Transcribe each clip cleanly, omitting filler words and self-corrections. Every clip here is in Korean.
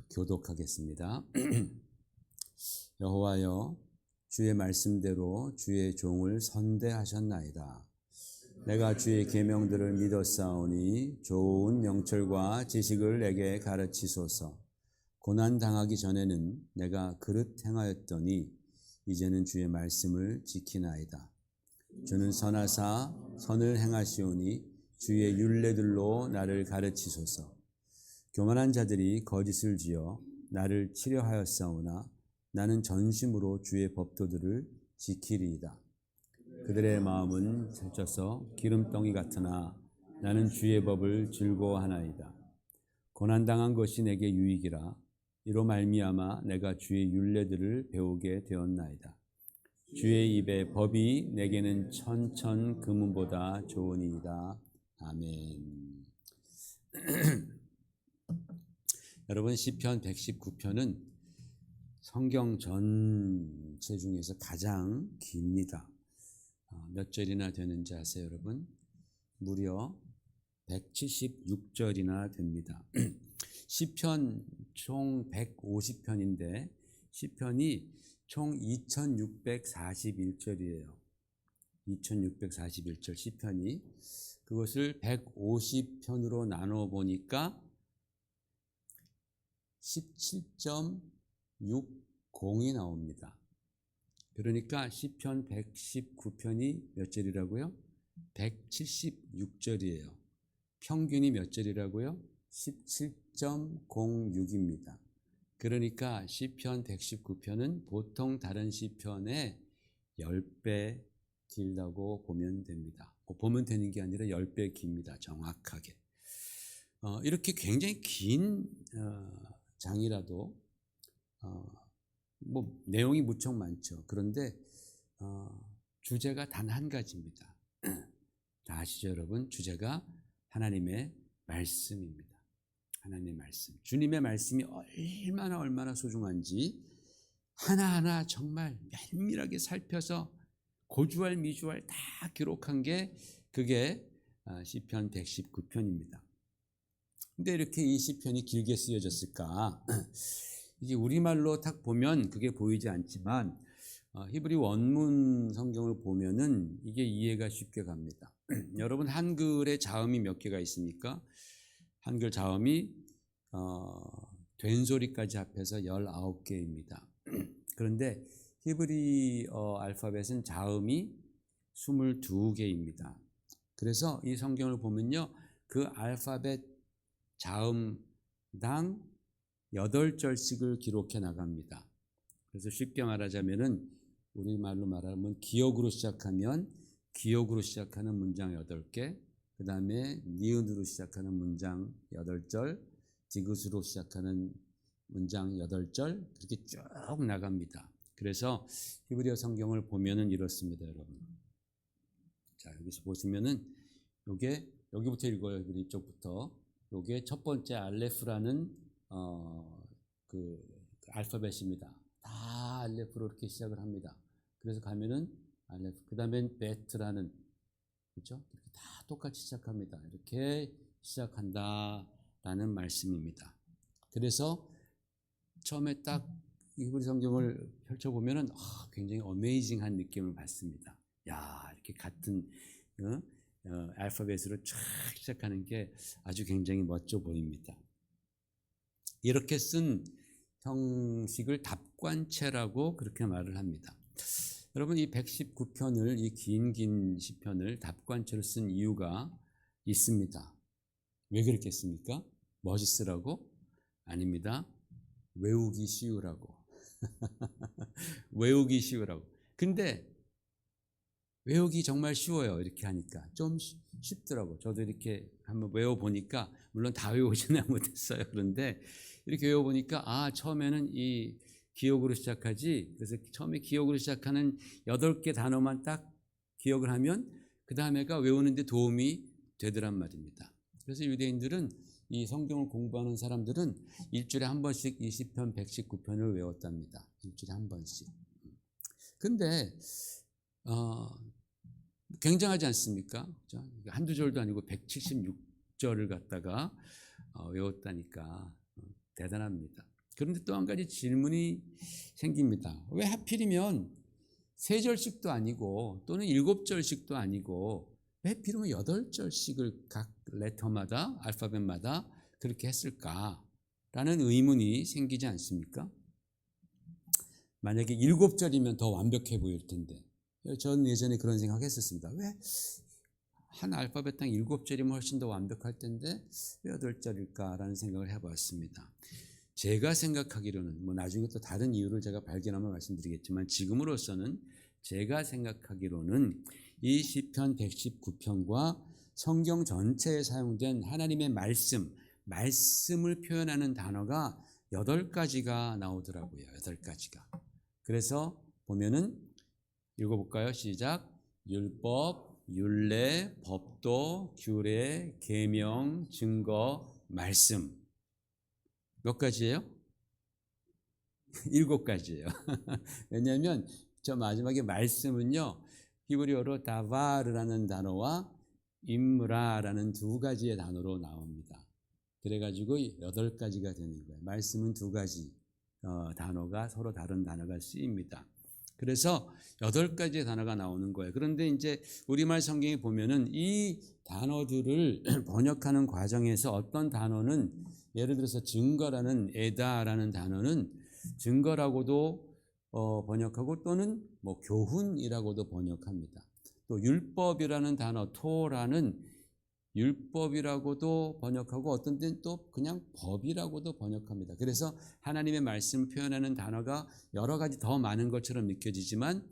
교독하겠습니다. 여호와여, 주의 말씀대로 주의 종을 선대하셨나이다. 내가 주의 계명들을 믿었사오니 좋은 명철과 지식을 내게 가르치소서. 고난 당하기 전에는 내가 그릇 행하였더니 이제는 주의 말씀을 지키나이다. 주는 선하사 선을 행하시오니 주의 율례들로 나를 가르치소서. 교만한 자들이 거짓을 지어 나를 치려하였사오나 나는 전심으로 주의 법도들을 지키리이다. 그들의 마음은 살쪄서 기름덩이 같으나 나는 주의 법을 즐거워하나이다. 고난당한 것이 내게 유익이라. 이로 말미암아 내가 주의 율례들을 배우게 되었나이다. 주의 입의 법이 내게는 천천 금은보다 좋으니이다. 아멘. 여러분, 시편 119편은 성경 전체 중에서 가장 깁니다. 몇 절이나 되는지 아세요, 여러분? 무려 176절이나 됩니다. 시편 총 150편인데 시편이 총 2641절이에요. 2641절 시편이. 그것을 150편으로 나눠 보니까 17.60이 나옵니다. 그러니까 시편 119편이 몇 절이라고요? 176절이에요. 평균이 몇 절이라고요? 17.06입니다. 그러니까 시편 119편은 보통 다른 시편의 10배 길다고 보면 됩니다. 보면 되는 게 아니라 10배 깁니다. 정확하게. 이렇게 굉장히 긴 장이라도 내용이 무척 많죠. 그런데 주제가 단 한 가지입니다. 다 아시죠, 여러분? 주제가 하나님의 말씀입니다. 하나님의 말씀. 주님의 말씀이 얼마나 소중한지 하나하나 정말 면밀하게 살펴서 고주할 미주할 다 기록한 게 그게 시편 119편입니다. 근데 이렇게 이 시편이 길게 쓰여졌을까? 이게 우리말로 딱 보면 그게 보이지 않지만 히브리 원문 성경을 보면은 이게 이해가 쉽게 갑니다. 여러분, 한글에 자음이 몇 개가 있습니까? 한글 자음이 된소리까지 합해서 19개입니다. 그런데 히브리 알파벳은 자음이 22개입니다. 그래서 이 성경을 보면요, 그 알파벳 자음당 8절씩을 기록해 나갑니다. 그래서 쉽게 말하자면은 우리말로 말하면 기역으로 시작하면 기역으로 시작하는 문장 8개, 그 다음에 니은으로 시작하는 문장 8절, 디귿으로 시작하는 문장 8절, 그렇게 쭉 나갑니다. 그래서 히브리어 성경을 보면은 이렇습니다, 여러분. 자, 여기서 보시면은 여기부터 읽어요. 이쪽부터. 요게 첫 번째 알레프라는 그 알파벳입니다. 다 알레프로 이렇게 시작을 합니다. 그래서 가면은 알레프, 그 다음엔 베트라는, 그렇죠? 이렇게 다 똑같이 시작합니다. 이렇게 시작한다라는 말씀입니다. 그래서 처음에 딱 히브리 성경을 펼쳐보면은 굉장히 어메이징한 느낌을 받습니다. 야, 이렇게 같은 알파벳으로 쫙 시작하는 게 아주 굉장히 멋져 보입니다. 이렇게 쓴 형식을 답관체라고 그렇게 말을 합니다. 여러분, 이 119편을, 이 긴 시편을 답관체로 쓴 이유가 있습니다. 왜 그렇겠습니까? 멋있으라고? 아닙니다. 외우기 쉬우라고. 외우기 쉬우라고. 근데 외우기 정말 쉬워요. 이렇게 하니까 좀 쉽더라고. 저도 이렇게 한번 외워보니까, 물론 다 외우지는 못했어요. 그런데 이렇게 외워보니까 처음에는 이 기억으로 시작하지. 그래서 처음에 기억으로 시작하는 8개 단어만 딱 기억을 하면 그 다음에가 외우는데 도움이 되더란 말입니다. 그래서 유대인들은, 이 성경을 공부하는 사람들은 일주일에 한 번씩 이 시편 119편을 외웠답니다. 일주일에 한 번씩. 근데 굉장하지 않습니까? 한두 절도 아니고 176절을 갖다가 외웠다니까 대단합니다. 그런데 또 한 가지 질문이 생깁니다. 왜 하필이면 3절씩도 아니고 또는 7절씩도 아니고 왜 하필이면 8절씩을 각 레터마다 알파벳마다 그렇게 했을까라는 의문이 생기지 않습니까? 만약에 7절이면 더 완벽해 보일 텐데 저는 예전에 그런 생각했었습니다. 왜 한 알파벳당 7절이면 훨씬 더 완벽할 텐데 왜 8절일까라는 생각을 해봤습니다. 제가 생각하기로는 나중에 또 다른 이유를 제가 발견하면 말씀드리겠지만 지금으로서는 제가 생각하기로는 이 시편 119편과 성경 전체에 사용된 하나님의 말씀을 표현하는 단어가 8가지가 나오더라고요. 8가지가. 그래서 보면은 읽어볼까요? 시작. 율법, 율례, 법도, 규례, 계명, 증거, 말씀. 몇 가지예요? 7가지예요. 왜냐하면 저 마지막에 말씀은요, 히브리어로 다바르라는 단어와 임무라라는 2가지의 단어로 나옵니다. 그래가지고 8가지가 되는 거예요. 말씀은 2가지 단어가 서로 다른 단어가 쓰입니다. 그래서 8가지의 단어가 나오는 거예요. 그런데 이제 우리말 성경에 보면은 이 단어들을 번역하는 과정에서 어떤 단어는 예를 들어서 증거라는 에다라는 단어는 증거라고도 번역하고 또는 교훈이라고도 번역합니다. 또 율법이라는 단어 토라는 율법이라고도 번역하고 어떤 때는 또 그냥 법이라고도 번역합니다. 그래서 하나님의 말씀을 표현하는 단어가 여러 가지 더 많은 것처럼 느껴지지만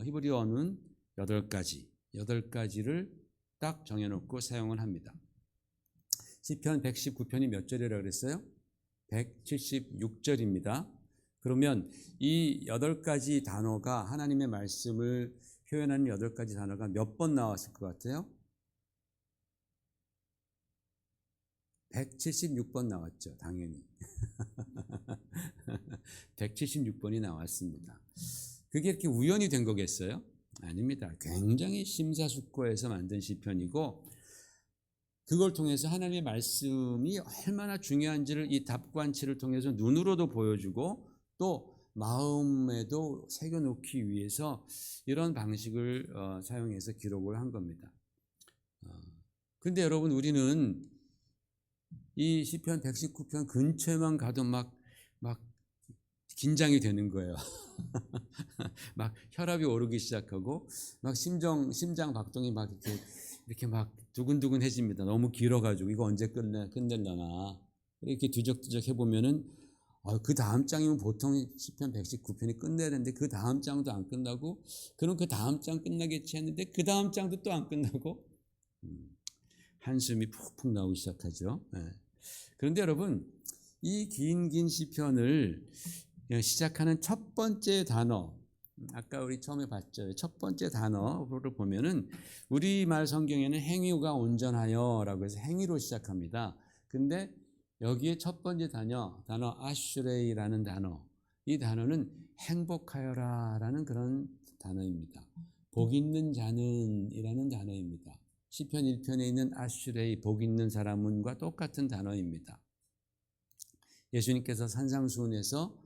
히브리어는 8가지를 딱 정해놓고 사용을 합니다. 시편 119편이 몇 절이라고 그랬어요? 176절입니다. 그러면 이 8가지 단어가 하나님의 말씀을 표현하는 8가지 단어가 몇 번 나왔을 것 같아요? 176번 나왔죠. 당연히. 176번이 나왔습니다. 그게 이렇게 우연히 된 거겠어요? 아닙니다. 굉장히 심사숙고해서 만든 시편이고 그걸 통해서 하나님의 말씀이 얼마나 중요한지를 이 답관치를 통해서 눈으로도 보여주고 또 마음에도 새겨놓기 위해서 이런 방식을 사용해서 기록을 한 겁니다. 근데 여러분 우리는 이 시편 119편 근처에만 가도 막 긴장이 되는 거예요. 막 혈압이 오르기 시작하고 막 심장 박동이 막 이렇게 막 두근두근해집니다. 너무 길어가지고 이거 언제 끝낼려나 이렇게 뒤적뒤적 해보면은 그 다음 장이면 보통 시편 119편이 끝내야 되는데 그 다음 장도 안 끝나고 그럼 그 다음 장 끝나겠지 했는데 그 다음 장도 또 안 끝나고 한숨이 푹푹 나오기 시작하죠. 그런데 여러분 이 긴 시편을 시작하는 첫 번째 단어 아까 우리 처음에 봤죠. 첫 번째 단어를 보면은 우리말 성경에는 행위가 온전하여라고 해서 행위로 시작합니다. 근데 여기에 첫 번째 단어 아슈레이라는 단어 이 단어는 행복하여라라는 그런 단어입니다. 복 있는 자는 이라는 단어입니다. 시편 1편에 있는 아슈레이 복 있는 사람은과 똑같은 단어입니다. 예수님께서 산상수훈에서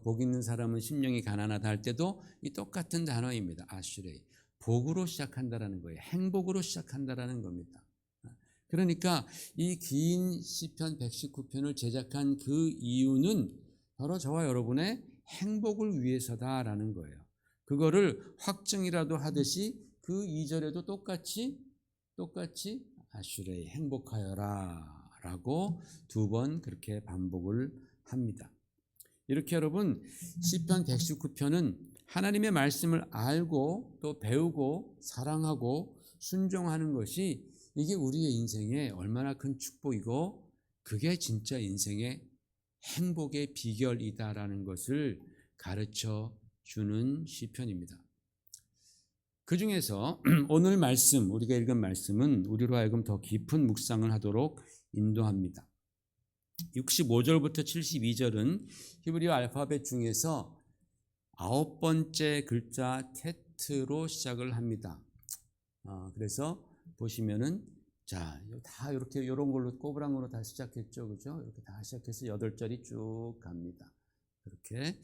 복 있는 사람은 심령이 가난하다 할 때도 이 똑같은 단어입니다. 아슈레이 복으로 시작한다라는 거예요. 행복으로 시작한다라는 겁니다. 그러니까 이 긴 시편 119편을 제작한 그 이유는 바로 저와 여러분의 행복을 위해서다라는 거예요. 그거를 확증이라도 하듯이 그 2절에도 똑같이 아슈레이 행복하여라 라고 2번 그렇게 반복을 합니다. 이렇게 여러분 시편 119편은 하나님의 말씀을 알고 또 배우고 사랑하고 순종하는 것이 이게 우리의 인생에 얼마나 큰 축복이고 그게 진짜 인생의 행복의 비결이다라는 것을 가르쳐 주는 시편입니다. 그 중에서 오늘 말씀, 우리가 읽은 말씀은 우리로 하여금 더 깊은 묵상을 하도록 인도합니다. 65절부터 72절은 히브리어 알파벳 중에서 9번째 글자 테트로 시작을 합니다. 그래서 보시면은 자, 다 이렇게 이런 걸로 꼬부랑으로 다 시작했죠, 그죠? 이렇게 다 시작해서 8절이 쭉 갑니다. 그렇게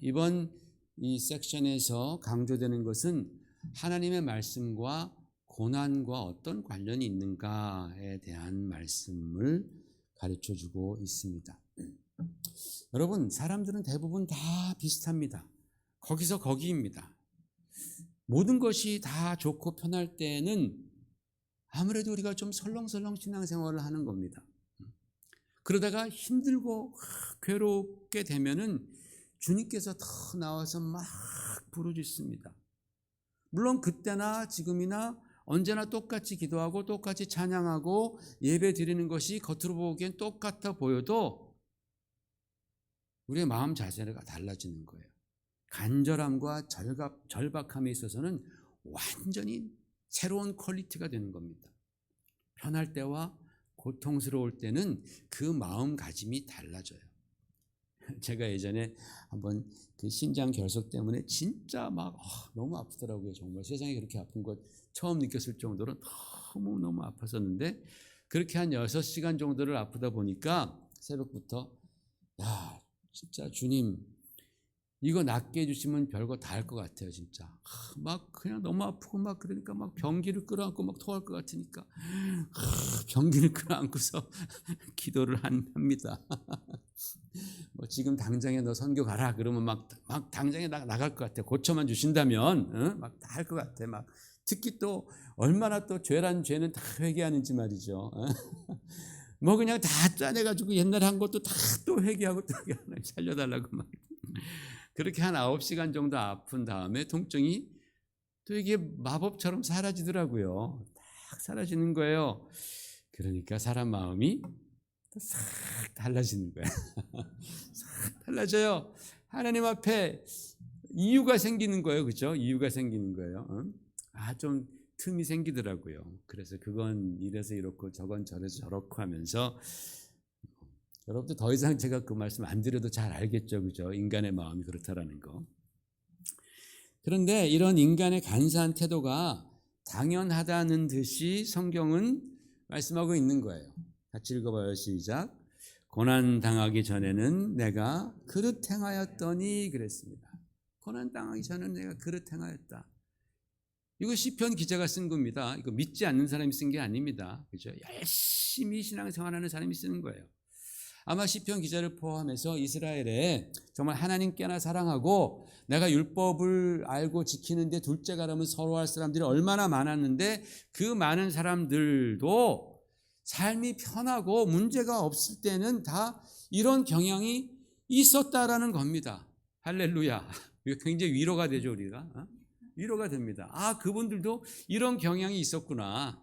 이번 이 섹션에서 강조되는 것은 하나님의 말씀과 고난과 어떤 관련이 있는가에 대한 말씀을 가르쳐주고 있습니다. 여러분, 사람들은 대부분 다 비슷합니다. 거기서 거기입니다. 모든 것이 다 좋고 편할 때는 아무래도 우리가 좀 설렁설렁 신앙생활을 하는 겁니다. 그러다가 힘들고 괴롭게 되면은 주님께서 더 나와서 막 부르짖습니다. 물론 그때나 지금이나 언제나 똑같이 기도하고 똑같이 찬양하고 예배 드리는 것이 겉으로 보기엔 똑같아 보여도 우리의 마음 자세가 달라지는 거예요. 간절함과 절박함에 있어서는 완전히 새로운 퀄리티가 되는 겁니다. 편할 때와 고통스러울 때는 그 마음가짐이 달라져요. 제가 예전에 한번 그 신장 결석 때문에 진짜 막 너무 아프더라고요. 정말 세상에 그렇게 아픈 것 처음 느꼈을 정도로 너무 아팠었는데, 그렇게 한 6시간 정도를 아프다 보니까 새벽부터 야, 진짜 주님 이거 낫게 해주시면 별거 다 할 것 같아요. 진짜 막 그냥 너무 아프고 막 그러니까 막 변기를 끌어안고 막 토할 것 같으니까 변기를 끌어안고서 기도를 합니다. 뭐 지금 당장에 너 선교 가라 그러면 막 당장에 나갈 것 같아. 고쳐만 주신다면 막 다 할 것 같아. 막 특히 또 얼마나 또 죄란 죄는 다 회개하는지 말이죠. 뭐 그냥 다 짜내가지고 옛날에 한 것도 다 또 회개하고 또 살려달라고 막 그렇게 한 9시간 정도 아픈 다음에 통증이 또 이게 마법처럼 사라지더라고요. 딱 사라지는 거예요. 그러니까 사람 마음이 또 싹 달라지는 거예요. 싹 달라져요. 하나님 앞에 이유가 생기는 거예요. 그렇죠? 이유가 생기는 거예요. 좀 틈이 생기더라고요. 그래서 그건 이래서 이렇고 저건 저래서 저렇고 하면서 여러분들 더 이상 제가 그 말씀 안 드려도 잘 알겠죠. 그죠? 인간의 마음이 그렇다라는 거. 그런데 이런 인간의 간사한 태도가 당연하다는 듯이 성경은 말씀하고 있는 거예요. 같이 읽어봐요. 시작. 고난 당하기 전에는 내가 그릇 행하였더니 그랬습니다. 고난 당하기 전에는 내가 그릇 행하였다. 이거 시편 기자가 쓴 겁니다. 이거 믿지 않는 사람이 쓴 게 아닙니다. 그죠? 열심히 신앙생활하는 사람이 쓰는 거예요. 아마 시편 기자를 포함해서 이스라엘에 정말 하나님께나 사랑하고 내가 율법을 알고 지키는데 둘째가라면 서로할 사람들이 얼마나 많았는데 그 많은 사람들도 삶이 편하고 문제가 없을 때는 다 이런 경향이 있었다라는 겁니다. 할렐루야. 이거 굉장히 위로가 되죠, 우리가. 위로가 됩니다. 그분들도 이런 경향이 있었구나.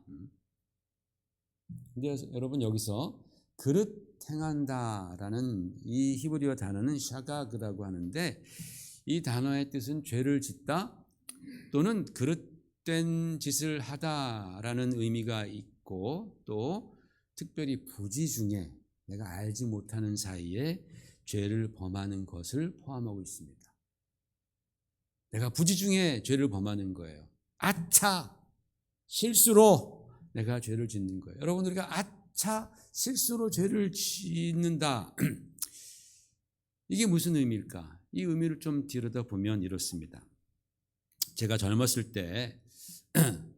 근데 여러분 여기서 그릇 행한다라는 이 히브리어 단어는 샤가그라고 하는데, 이 단어의 뜻은 죄를 짓다 또는 그릇된 짓을 하다라는 의미가 있고, 또 특별히 부지 중에 내가 알지 못하는 사이에 죄를 범하는 것을 포함하고 있습니다. 내가 부지 중에 죄를 범하는 거예요. 아차 실수로 내가 죄를 짓는 거예요. 여러분, 우리가 실수로 죄를 짓는다. 이게 무슨 의미일까? 이 의미를 좀 들여다보면 이렇습니다. 제가 젊었을 때,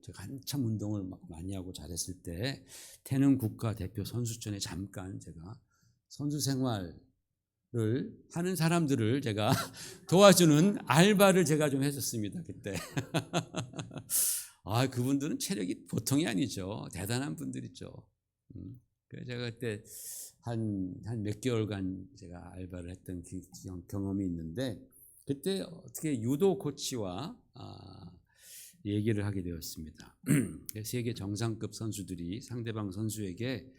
제가 한참 운동을 막 많이 하고 잘했을 때, 태릉 국가대표 선수촌에 잠깐 제가 선수 생활을 하는 사람들을 제가 도와주는 알바를 제가 좀 했었습니다. 그때. 그분들은 체력이 보통이 아니죠. 대단한 분들이죠. 그래서 제가 그때 한 몇 개월간 제가 알바를 했던 경험이 있는데, 그때 어떻게 유도 코치와 얘기를 하게 되었습니다. 세계 정상급 선수들이 상대방 선수에게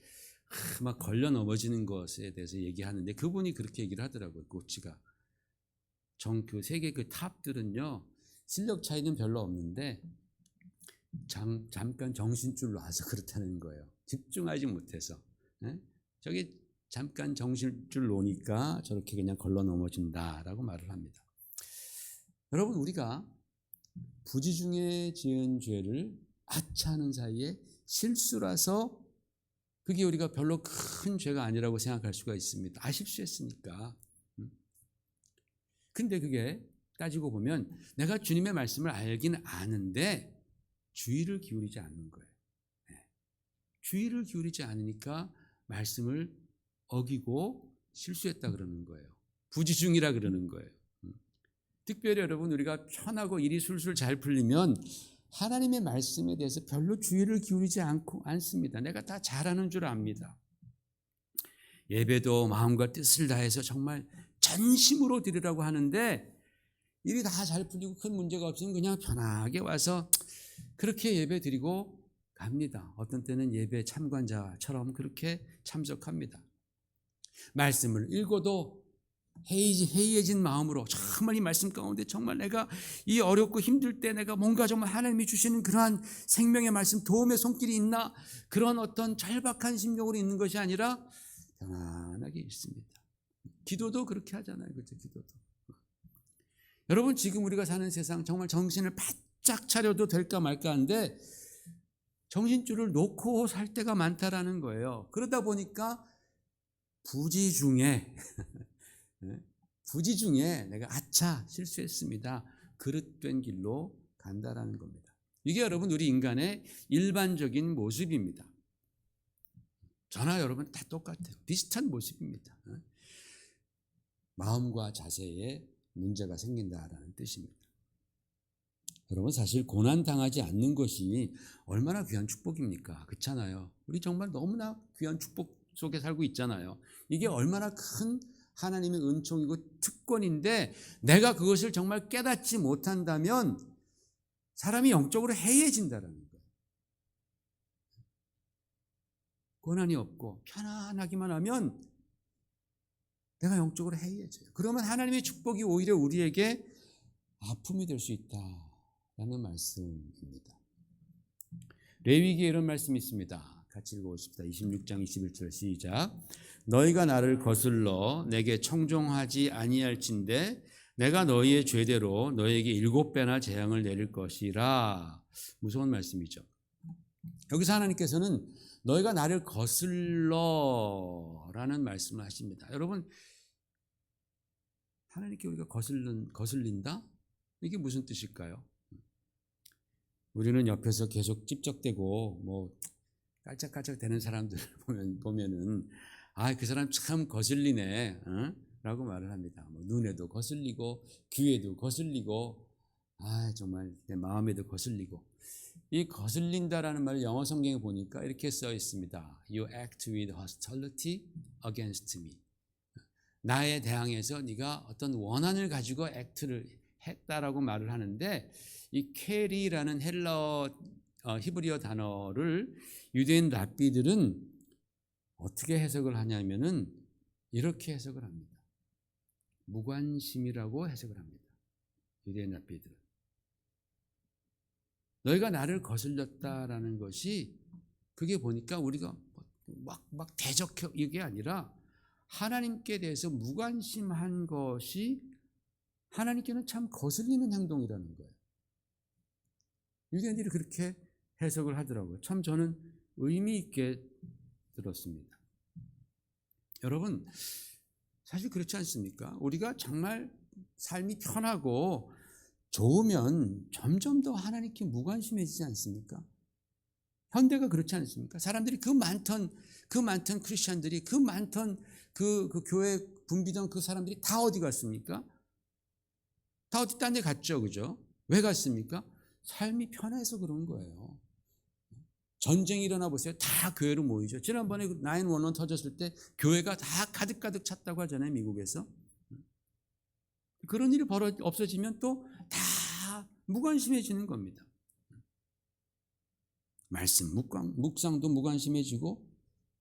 막 걸려 넘어지는 것에 대해서 얘기하는데, 그분이 그렇게 얘기를 하더라고요. 코치가 그 세계 그 탑들은요 실력 차이는 별로 없는데 잠깐 정신줄 놔서 그렇다는 거예요. 집중하지 못해서. 저기 잠깐 정신줄 놓으니까 저렇게 그냥 걸러 넘어진다라고 말을 합니다. 여러분, 우리가 부지 중에 지은 죄를 아차하는 사이에 실수라서 그게 우리가 별로 큰 죄가 아니라고 생각할 수가 있습니다. 실수했으니까. 근데 그게 따지고 보면 내가 주님의 말씀을 알긴 아는데 주의를 기울이지 않는 거예요. 주의를 기울이지 않으니까 말씀을 어기고 실수했다 그러는 거예요. 부지중이라 그러는 거예요. 특별히 여러분, 우리가 편하고 일이 술술 잘 풀리면 하나님의 말씀에 대해서 별로 주의를 기울이지 않습니다. 내가 다 잘하는 줄 압니다. 예배도 마음과 뜻을 다해서 정말 전심으로 드리라고 하는데 일이 다 잘 풀리고 큰 문제가 없으면 그냥 편하게 와서 그렇게 예배 드리고 갑니다. 어떤 때는 예배 참관자처럼 그렇게 참석합니다. 말씀을 읽어도 해이해진 마음으로 정말 이 말씀 가운데 정말 내가 이 어렵고 힘들 때 내가 뭔가 정말 하나님이 주시는 그러한 생명의 말씀, 도움의 손길이 있나, 그런 어떤 절박한 심령으로 있는 것이 아니라 편안하게 있습니다. 기도도 그렇게 하잖아요. 그렇죠? 기도도. 여러분, 지금 우리가 사는 세상 정말 정신을 바짝 차려도 될까 말까 한데 정신줄을 놓고 살 때가 많다라는 거예요. 그러다 보니까 부지중에 내가 실수했습니다. 그릇된 길로 간다라는 겁니다. 이게 여러분 우리 인간의 일반적인 모습입니다. 저나 여러분 다 똑같아요. 비슷한 모습입니다. 마음과 자세에 문제가 생긴다라는 뜻입니다. 여러분, 사실 고난당하지 않는 것이 얼마나 귀한 축복입니까? 그렇잖아요. 우리 정말 너무나 귀한 축복 속에 살고 있잖아요. 이게 얼마나 큰 하나님의 은총이고 특권인데 내가 그것을 정말 깨닫지 못한다면 사람이 영적으로 해이해진다는 거예요. 고난이 없고 편안하기만 하면 내가 영적으로 해이해져요. 그러면 하나님의 축복이 오히려 우리에게 아픔이 될 수 있다라는 말씀입니다. 레위기에 이런 말씀이 있습니다. 같이 읽어보십시다. 26장 21절 시작. 너희가 나를 거슬러 내게 청종하지 아니할진대 내가 너희의 죄대로 너희에게 7배나 재앙을 내릴 것이라. 무서운 말씀이죠. 여기서 하나님께서는 너희가 나를 거슬러라는 말씀을 하십니다. 여러분, 하나님께 우리가 거슬린다? 이게 무슨 뜻일까요? 우리는 옆에서 계속 찝적대고 깔짝깔짝 대는 사람들 보면은 그 사람 참 거슬리네 라고 말을 합니다. 눈에도 거슬리고 귀에도 거슬리고 정말 내 마음에도 거슬리고. 이 거슬린다라는 말을 영어 성경에 보니까 이렇게 써 있습니다. You act with hostility against me. 나에 대항해서 네가 어떤 원한을 가지고 액트를 했다라고 말을 하는데, 이 캐리라는 히브리어 단어를 유대인 랍비들은 어떻게 해석을 하냐면은 이렇게 해석을 합니다. 무관심이라고 해석을 합니다. 유대인 랍비들은. 너희가 나를 거슬렸다라는 것이, 그게 보니까 우리가 막 대적해 이게 아니라 하나님께 대해서 무관심한 것이 하나님께는 참 거슬리는 행동이라는 거예요. 유대인들이 그렇게 해석을 하더라고요. 참 저는 의미 있게 들었습니다. 여러분, 사실 그렇지 않습니까? 우리가 정말 삶이 편하고 좋으면 점점 더 하나님께 무관심해지지 않습니까? 현대가 그렇지 않습니까? 사람들이 그 많던 크리스찬들이 그 많던 그 교회 붐비던 그 사람들이 다 어디 갔습니까? 다 어디 딴 데 갔죠, 그죠? 왜 갔습니까? 삶이 편해서 그런 거예요. 전쟁이 일어나 보세요. 다 교회로 모이죠. 지난번에 911 터졌을 때 교회가 다 가득가득 찼다고 하잖아요, 미국에서. 그런 일이 없어지면 또 다 무관심해지는 겁니다. 말씀, 묵상도 무관심해지고,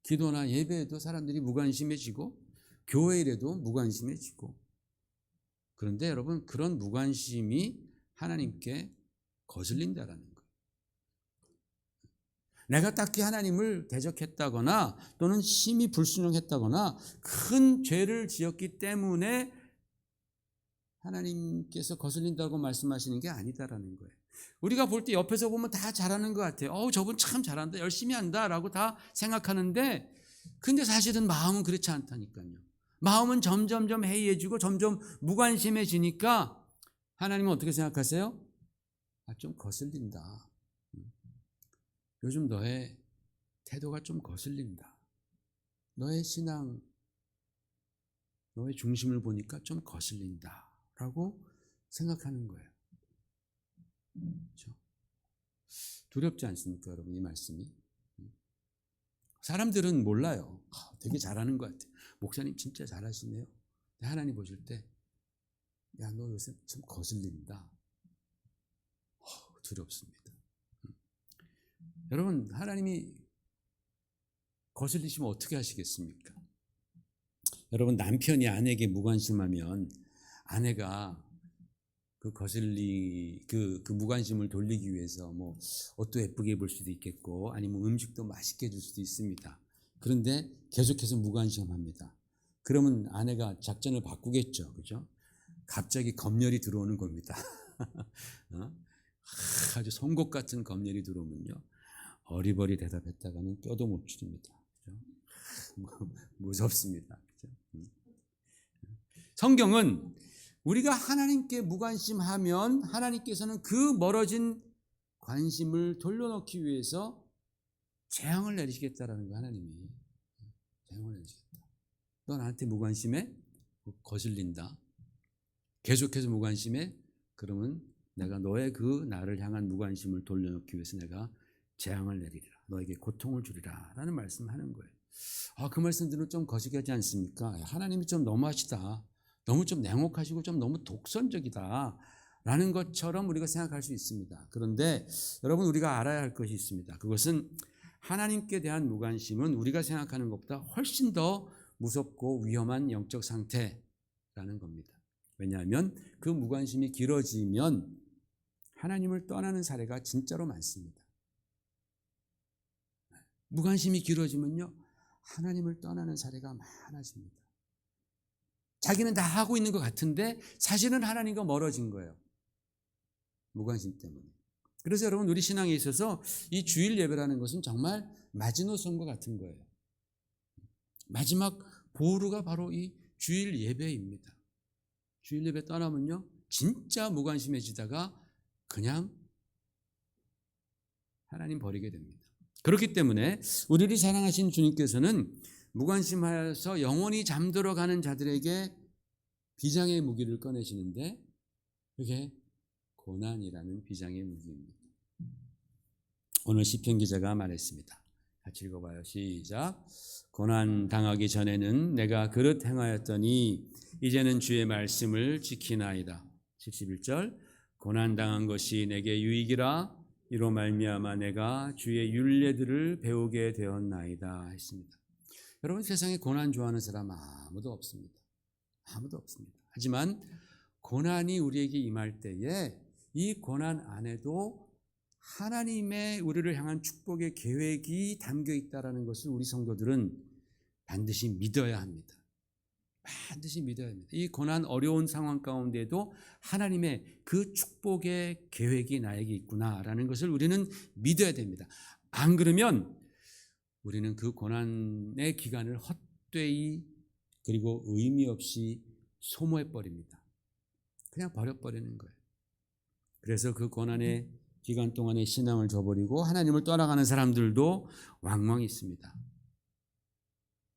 기도나 예배에도 사람들이 무관심해지고, 교회 일에도 무관심해지고. 그런데 여러분, 그런 무관심이 하나님께 거슬린다라는 거예요. 내가 딱히 하나님을 대적했다거나 또는 심히 불순종했다거나 큰 죄를 지었기 때문에 하나님께서 거슬린다고 말씀하시는 게 아니다라는 거예요. 우리가 볼 때 옆에서 보면 다 잘하는 것 같아요. 저분 참 잘한다, 열심히 한다라고 다 생각하는데, 근데 사실은 마음은 그렇지 않다니까요. 마음은 점점점 해이해지고 점점 무관심해지니까 하나님은 어떻게 생각하세요? 좀 거슬린다. 요즘 너의 태도가 좀 거슬린다. 너의 신앙, 너의 중심을 보니까 좀 거슬린다 라고 생각하는 거예요. 그렇죠? 두렵지 않습니까, 여러분? 이 말씀이. 사람들은 몰라요. 되게 잘하는 것 같아요. 목사님 진짜 잘하시네요. 하나님 보실 때, 야, 너 요새 좀 거슬린다. 두렵습니다. 여러분, 하나님이 거슬리시면 어떻게 하시겠습니까? 여러분, 남편이 아내에게 무관심하면 아내가 그 무관심을 돌리기 위해서 뭐 옷도 예쁘게 입을 수도 있겠고, 아니면 음식도 맛있게 해줄 수도 있습니다. 그런데 계속해서 무관심합니다. 그러면 아내가 작전을 바꾸겠죠, 그죠? 갑자기 검열이 들어오는 겁니다. 아주 송곳 같은 검열이 들어오면요, 어리버리 대답했다가는 뼈도 못 추립니다. 그죠? 무섭습니다. 그죠? 성경은 우리가 하나님께 무관심하면 하나님께서는 그 멀어진 관심을 돌려놓기 위해서 재앙을 내리시겠다라는 거. 하나님이 재앙을 내리시겠다. 너 나한테 무관심해? 거슬린다. 계속해서 무관심해? 그러면 내가 너의 그 나를 향한 무관심을 돌려놓기 위해서 내가 재앙을 내리리라. 너에게 고통을 주리라 라는 말씀을 하는 거예요. 그 말씀 들으면 좀 거시기하지 않습니까? 하나님이 좀 너무하시다, 너무 좀 냉혹하시고 좀 너무 독선적이다 라는 것처럼 우리가 생각할 수 있습니다. 그런데 여러분, 우리가 알아야 할 것이 있습니다. 그것은 하나님께 대한 무관심은 우리가 생각하는 것보다 훨씬 더 무섭고 위험한 영적 상태라는 겁니다. 왜냐하면 그 무관심이 길어지면 하나님을 떠나는 사례가 진짜로 많습니다. 무관심이 길어지면요, 하나님을 떠나는 사례가 많아집니다. 자기는 다 하고 있는 것 같은데 사실은 하나님과 멀어진 거예요. 무관심 때문에. 그래서 여러분, 우리 신앙에 있어서 이 주일 예배라는 것은 정말 마지노선과 같은 거예요. 마지막 보루가 바로 이 주일 예배입니다. 주일 예배 떠나면요, 진짜 무관심해지다가 그냥 하나님 버리게 됩니다. 그렇기 때문에 우리를 사랑하신 주님께서는 무관심하여서 영원히 잠들어가는 자들에게 비장의 무기를 꺼내시는데, 그게 고난이라는 비장의 무기입니다. 오늘 시편 기자가 말했습니다. 같이 읽어봐요. 시작. 고난 당하기 전에는 내가 그릇 행하였더니 이제는 주의 말씀을 지키나이다. 71절. 고난 당한 것이 내게 유익이라, 이로 말미암아 내가 주의 율례들을 배우게 되었나이다 했습니다. 여러분, 세상에 고난 좋아하는 사람 아무도 없습니다. 아무도 없습니다. 하지만 고난이 우리에게 임할 때에 이 고난 안에도 하나님의 우리를 향한 축복의 계획이 담겨 있다는 것을 우리 성도들은 반드시 믿어야 합니다. 반드시 믿어야 합니다. 이 고난 어려운 상황 가운데도 하나님의 그 축복의 계획이 나에게 있구나라는 것을 우리는 믿어야 됩니다. 안 그러면 우리는 그 고난의 기간을 헛되이 그리고 의미 없이 소모해버립니다. 그냥 버려버리는 거예요. 그래서 그 고난의 기간 동안에 신앙을 저버리고 하나님을 떠나가는 사람들도 왕왕 있습니다.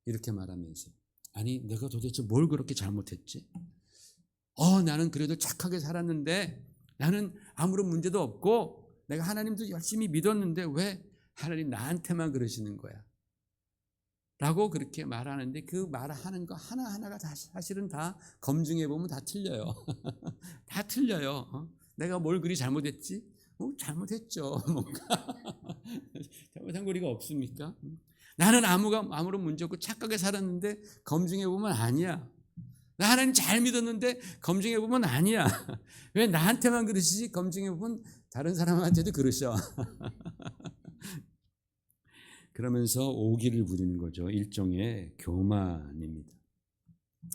이렇게 말하면서, 아니 내가 도대체 뭘 그렇게 잘못했지? 나는 그래도 착하게 살았는데, 나는 아무런 문제도 없고 내가 하나님도 열심히 믿었는데 왜 하나님 나한테만 그러시는 거야? 라고 그렇게 말하는데, 그 말하는 거 하나하나가 다 사실은 다 검증해 보면 다 틀려요. 다 틀려요. 내가 뭘 그리 잘못했지? 잘못했죠. 뭔가 잘못한 거리가 없습니까? 나는 아무런 문제 없고 착하게 살았는데 검증해 보면 아니야. 나 하나님 잘 믿었는데 검증해 보면 아니야. 왜 나한테만 그러시지? 검증해 보면 다른 사람한테도 그러셔. 그러면서 오기를 부리는 거죠. 일종의 교만입니다.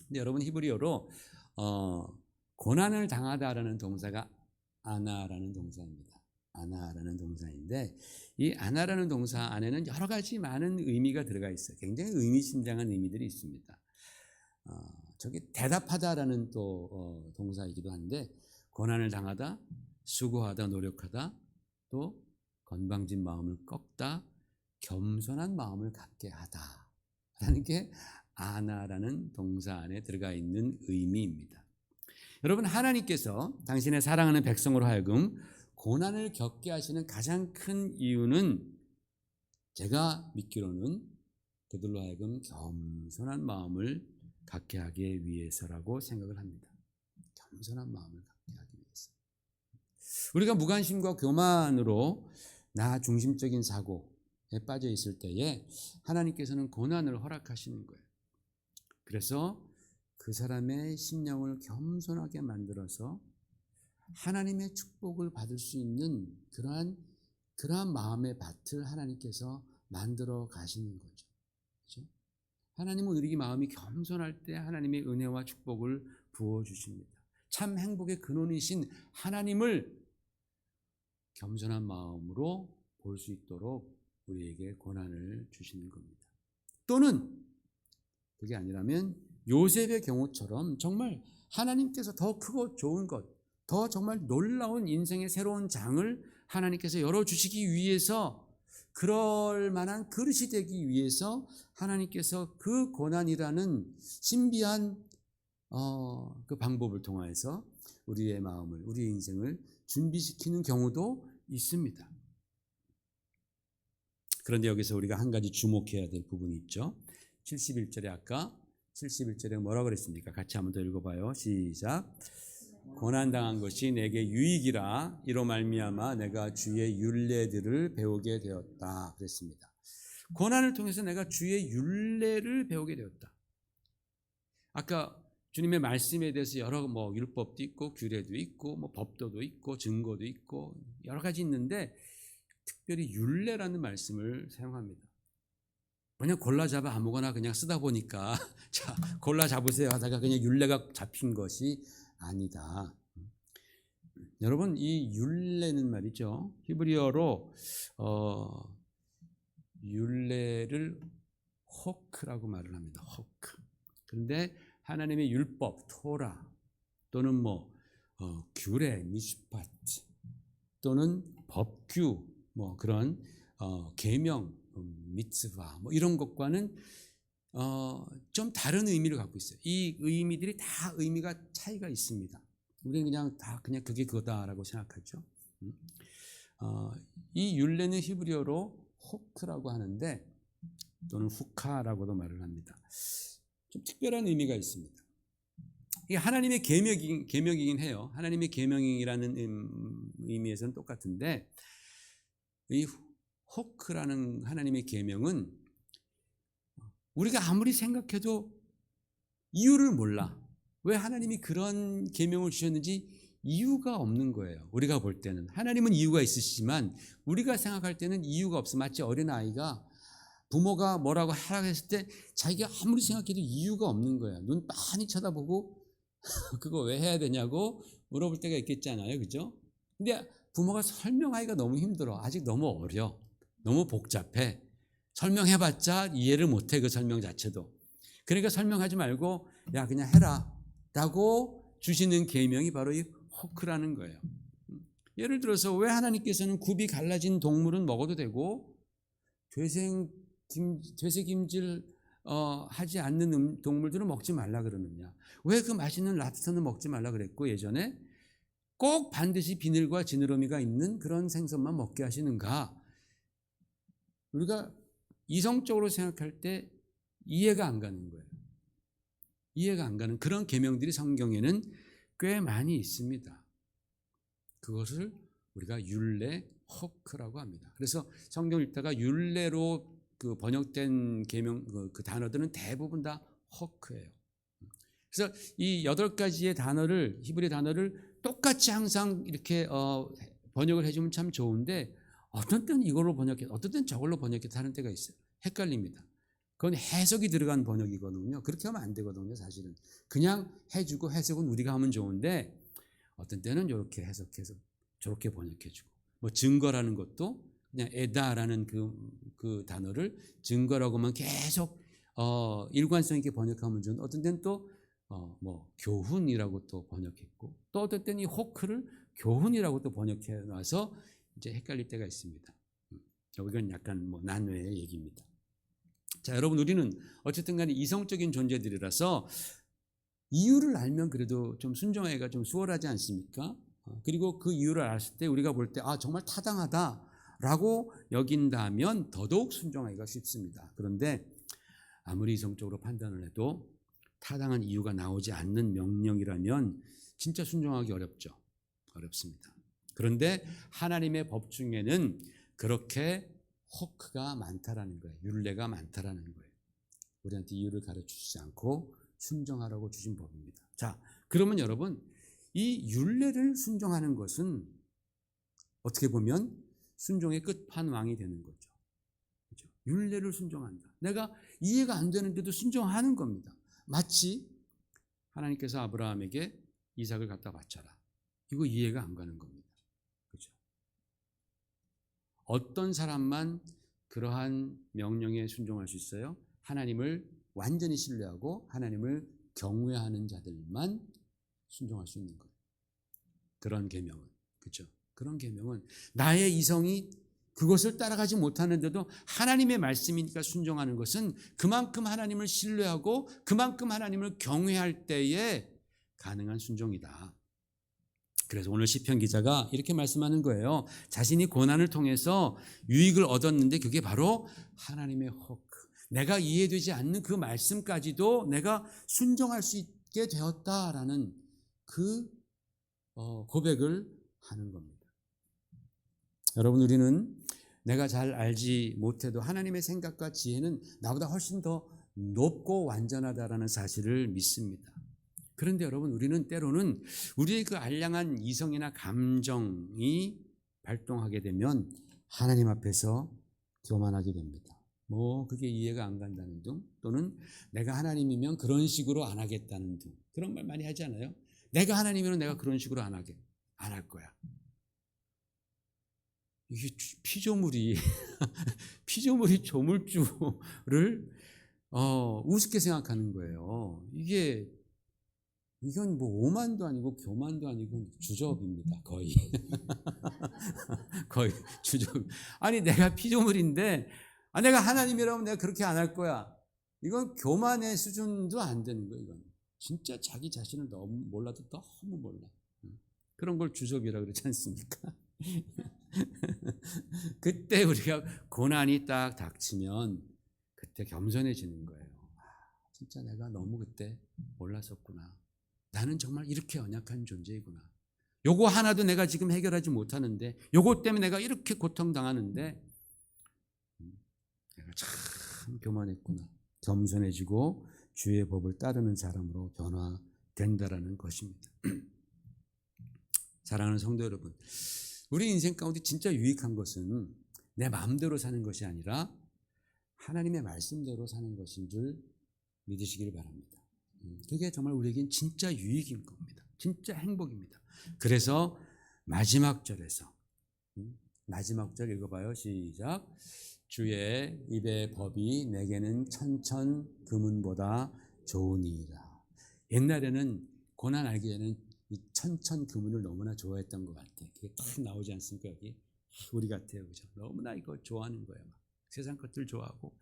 근데 여러분, 히브리어로 고난을 당하다라는 동사가 아나라는 동사입니다. 아나라는 동사인데 이 아나라는 동사 안에는 여러 가지 많은 의미가 들어가 있어요. 굉장히 의미심장한 의미들이 있습니다. 저기 대답하다라는 또 동사이기도 한데 고난을 당하다, 수고하다, 노력하다, 또 건방진 마음을 꺾다, 겸손한 마음을 갖게 하다라는 게 아나라는 동사 안에 들어가 있는 의미입니다. 여러분, 하나님께서 당신의 사랑하는 백성으로 하여금 고난을 겪게 하시는 가장 큰 이유는 제가 믿기로는 그들로 하여금 겸손한 마음을 갖게 하기 위해서라고 생각을 합니다. 겸손한 마음을 갖게 하기 위해서. 우리가 무관심과 교만으로 나 중심적인 사고에 빠져 있을 때에 하나님께서는 고난을 허락하시는 거예요. 그래서 그 사람의 심령을 겸손하게 만들어서 하나님의 축복을 받을 수 있는 그러한 마음의 밭을 하나님께서 만들어 가시는 거죠. 그렇죠? 하나님은 우리 마음이 겸손할 때 하나님의 은혜와 축복을 부어주십니다. 참 행복의 근원이신 하나님을 겸손한 마음으로 볼 수 있도록 우리에게 고난을 주시는 겁니다. 또는 그게 아니라면 요셉의 경우처럼 정말 하나님께서 더 크고 좋은 것, 더 정말 놀라운 인생의 새로운 장을 하나님께서 열어주시기 위해서, 그럴 만한 그릇이 되기 위해서 하나님께서 그 고난이라는 신비한 그 방법을 통해서 우리의 마음을, 우리의 인생을 준비시키는 경우도 있습니다. 그런데 여기서 우리가 한 가지 주목해야 될 부분이 있죠. 71절에 아까 71절에 뭐라고 그랬습니까? 같이 한번 더 읽어봐요. 시작. 고난당한 것이 내게 유익이라 이로 말미암아 내가 주의 율례들을 배우게 되었다 그랬습니다. 고난을 통해서 내가 주의 율례를 배우게 되었다. 아까 주님의 말씀에 대해서 여러 율법도 있고 규례도 있고 법도도 있고 증거도 있고 여러 가지 있는데 특별히 율례라는 말씀을 사용합니다. 그냥 골라 잡아 아무거나 그냥 쓰다 보니까 자 골라 잡으세요 하다가 그냥 율례가 잡힌 것이 아니다. 여러분, 이 율례는 말이죠, 히브리어로 율례를 호크라고 말을 합니다. 호크. 그런데 하나님의 율법, 토라 또는 규례, 미슈파트 또는 법규, 그런 계명, 미츠바 이런 것과는 좀 다른 의미를 갖고 있어요. 이 의미들이 다 의미가 차이가 있습니다. 우리는 그냥 그게 그거다라고 생각하죠. 이 율례는 히브리어로 호크라고 하는데 또는 후카라고도 말을 합니다. 좀 특별한 의미가 있습니다. 이게 하나님의 계명이긴 해요. 하나님의 계명이라는 의미에서는 똑같은데 이 호크라는 하나님의 계명은 우리가 아무리 생각해도 이유를 몰라. 왜 하나님이 그런 계명을 주셨는지 이유가 없는 거예요. 우리가 볼 때는 하나님은 이유가 있으시지만 우리가 생각할 때는 이유가 없어. 마치 어린아이가 부모가 뭐라고 하라고 했을 때 자기가 아무리 생각해도 이유가 없는 거야. 눈 빤히 쳐다보고 그거 왜 해야 되냐고 물어볼 때가 있겠잖아요. 그죠? 근데 부모가 설명하기가 너무 힘들어. 아직 너무 어려. 너무 복잡해. 설명해봤자 이해를 못해, 그 설명 자체도. 그러니까 설명하지 말고 야 그냥 해라 라고 주시는 계명이 바로 이 호크라는 거예요. 예를 들어서 왜 하나님께서는 굽이 갈라진 동물은 먹어도 되고 되새김질 하지 않는 동물들은 먹지 말라 그러느냐? 왜 그 맛있는 랍스터는 먹지 말라 그랬고 예전에 꼭 반드시 비늘과 지느러미가 있는 그런 생선만 먹게 하시는가? 우리가 이성적으로 생각할 때 이해가 안 가는 거예요. 이해가 안 가는 그런 계명들이 성경에는 꽤 많이 있습니다. 그것을 우리가 율례 호크라고 합니다. 그래서 성경 읽다가 율례로 그 번역된 계명 그 단어들은 대부분 다 호크예요. 그래서 이 8가지의 단어를 히브리 단어를 똑같이 항상 이렇게 번역을 해주면 참 좋은데 어떤 때는 이걸로 번역해, 어떤 때는 저걸로 번역해 하는 때가 있어요. 헷갈립니다. 그건 해석이 들어간 번역이거든요. 그렇게 하면 안 되거든요. 사실은 그냥 해주고 해석은 우리가 하면 좋은데 어떤 때는 이렇게 해석해서 저렇게 번역해주고 뭐 증거라는 것도 그냥 에다라는 그 단어를 증거라고만 계속 일관성 있게 번역하면 좋은, 어떤 때는 또 뭐 교훈이라고 또 번역했고, 또 어떤 때는 이 호크를 교훈이라고 또 번역해 놔서 이제 헷갈릴 때가 있습니다. 이건 약간 뭐 난외의 얘기입니다. 자, 여러분, 우리는 어쨌든 간에 이성적인 존재들이라서 이유를 알면 그래도 좀 순종하기가 좀 수월하지 않습니까? 그리고 그 이유를 알았을 때 우리가 볼 때 정말 타당하다라고 여긴다면 더더욱 순종하기가 쉽습니다. 그런데 아무리 이성적으로 판단을 해도 타당한 이유가 나오지 않는 명령이라면 진짜 순종하기 어렵습니다. 그런데 하나님의 법 중에는 그렇게 호크가 많다라는 거예요. 율례가 많다라는 거예요. 우리한테 이유를 가르치지 않고 순종하라고 주신 법입니다. 자, 그러면 여러분, 이 율례를 순종하는 것은 어떻게 보면 순종의 끝판왕이 되는 거죠. 그렇죠? 율례를 순종한다. 내가 이해가 안 되는데도 순종하는 겁니다. 마치 하나님께서 아브라함에게 이삭을 갖다 바쳐라. 이거 이해가 안 가는 겁니다. 그렇죠? 어떤 사람만 그러한 명령에 순종할 수 있어요? 하나님을 완전히 신뢰하고 하나님을 경외하는 자들만 순종할 수 있는 거예요. 그런 계명은, 그렇죠? 그런 계명은 나의 이성이 그것을 따라가지 못하는데도 하나님의 말씀이니까 순종하는 것은 그만큼 하나님을 신뢰하고 그만큼 하나님을 경외할 때에 가능한 순종이다. 그래서 오늘 시편 기자가 이렇게 말씀하는 거예요. 자신이 고난을 통해서 유익을 얻었는데 그게 바로 하나님의 호크, 내가 이해되지 않는 그 말씀까지도 내가 순종할 수 있게 되었다라는 그 고백을 하는 겁니다. 여러분, 우리는 내가 잘 알지 못해도 하나님의 생각과 지혜는 나보다 훨씬 더 높고 완전하다라는 사실을 믿습니다. 그런데 여러분, 우리는 때로는 우리의 그 알량한 이성이나 감정이 발동하게 되면 하나님 앞에서 교만하게 됩니다. 뭐 그게 이해가 안 간다는 등, 또는 내가 하나님이면 그런 식으로 안 하겠다는 등, 그런 말 많이 하지 않아요? 내가 하나님이면 내가 그런 식으로 안 할 거야. 이게 피조물이 조물주를 우습게 생각하는 거예요. 이건 뭐 오만도 아니고 교만도 아니고 주접입니다. 거의 거의 주접. 아니, 내가 피조물인데 내가 하나님이라면 내가 그렇게 안 할 거야. 이건 교만의 수준도 안 되는 거예요. 이건 진짜 자기 자신을 너무 몰라도 너무 몰라. 그런 걸 주접이라고 그러지 않습니까? 그때 우리가 고난이 딱 닥치면 그때 겸손해지는 거예요. 진짜 내가 너무 그때 몰랐었구나. 나는 정말 이렇게 연약한 존재이구나. 요거 하나도 내가 지금 해결하지 못하는데, 요거 때문에 내가 이렇게 고통당하는데 내가 참 교만했구나. 겸손해지고 주의 법을 따르는 사람으로 변화된다라는 것입니다. 사랑하는 성도 여러분, 우리 인생 가운데 진짜 유익한 것은 내 마음대로 사는 것이 아니라 하나님의 말씀대로 사는 것인 줄 믿으시길 바랍니다. 그게 정말 우리에겐 진짜 유익인 겁니다. 진짜 행복입니다. 그래서 마지막 절에서, 마지막 절 읽어봐요. 시작. 주의 입의 법이 내게는 천천 금은보다 좋으니라. 옛날에는 고난 알기 전에는 이 천천 금은을 너무나 좋아했던 것 같아요. 그게 딱 나오지 않습니까? 여기 우리 같아요, 그죠? 너무나 이거 좋아하는 거예요. 막 세상 것들 좋아하고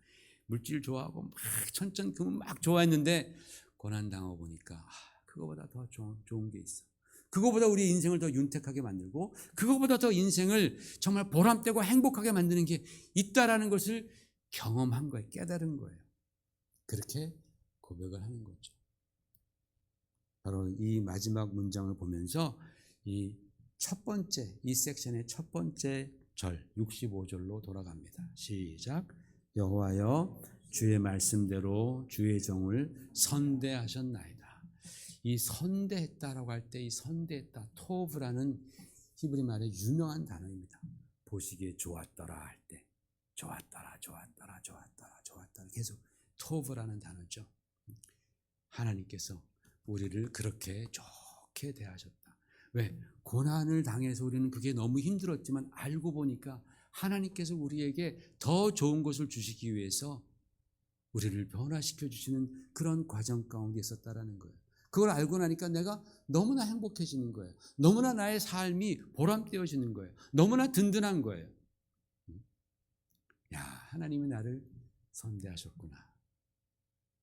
물질 좋아하고 막 천천 금은 막 좋아했는데 고난 당하고 보니까 그거보다 더 좋은 게 있어. 그거보다 우리 인생을 더 윤택하게 만들고 그거보다 더 인생을 정말 보람되고 행복하게 만드는 게 있다라는 것을 경험한 거예요. 깨달은 거예요. 그렇게 고백을 하는 거죠. 바로 이 마지막 문장을 보면서 이 첫 번째, 이 섹션의 첫 번째 절 65절로 돌아갑니다. 시작. 여호와여, 주의 말씀대로 주의 종을 선대하셨나이다. 이 선대했다라고 할 때 이 선대했다, 토브라는 히브리 말의 유명한 단어입니다. 보시기에 좋았더라 할 때 좋았더라 계속 토브라는 단어죠. 하나님께서 우리를 그렇게 좋게 대하셨다. 왜? 고난을 당해서 우리는 그게 너무 힘들었지만 알고 보니까 하나님께서 우리에게 더 좋은 것을 주시기 위해서 우리를 변화시켜 주시는 그런 과정 가운데 있었다라는 거예요. 그걸 알고 나니까 내가 너무나 행복해지는 거예요. 너무나 나의 삶이 보람되어지는 거예요. 너무나 든든한 거예요. 야, 하나님이 나를 선대하셨구나.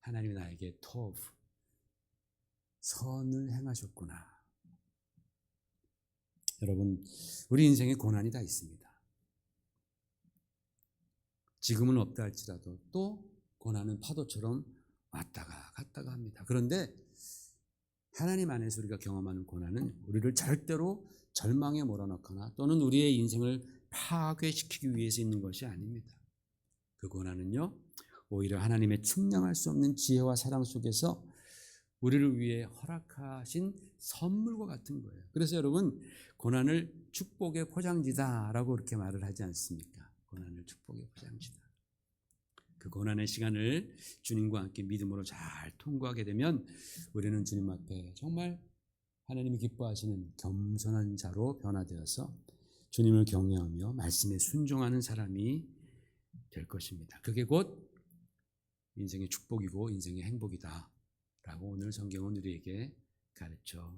하나님이 나에게 토브, 선을 행하셨구나. 여러분, 우리 인생에 고난이 다 있습니다. 지금은 없다 할지라도 또 고난은 파도처럼 왔다가 갔다가 합니다. 그런데 하나님 안에서 우리가 경험하는 고난은 우리를 절대로 절망에 몰아넣거나 또는 우리의 인생을 파괴시키기 위해서 있는 것이 아닙니다. 그 고난은요, 오히려 하나님의 측량할 수 없는 지혜와 사랑 속에서 우리를 위해 허락하신 선물과 같은 거예요. 그래서 여러분, 고난을 축복의 포장지다라고 그렇게 말을 하지 않습니까? 고난을 축복의 포장지다. 그 고난의 시간을 주님과 함께 믿음으로 잘 통과하게 되면 우리는 주님 앞에 정말 하나님이 기뻐하시는 겸손한 자로 변화되어서 주님을 경외하며 말씀에 순종하는 사람이 될 것입니다. 그게 곧 인생의 축복이고 인생의 행복이다 라고 오늘 성경은 우리에게 가르쳐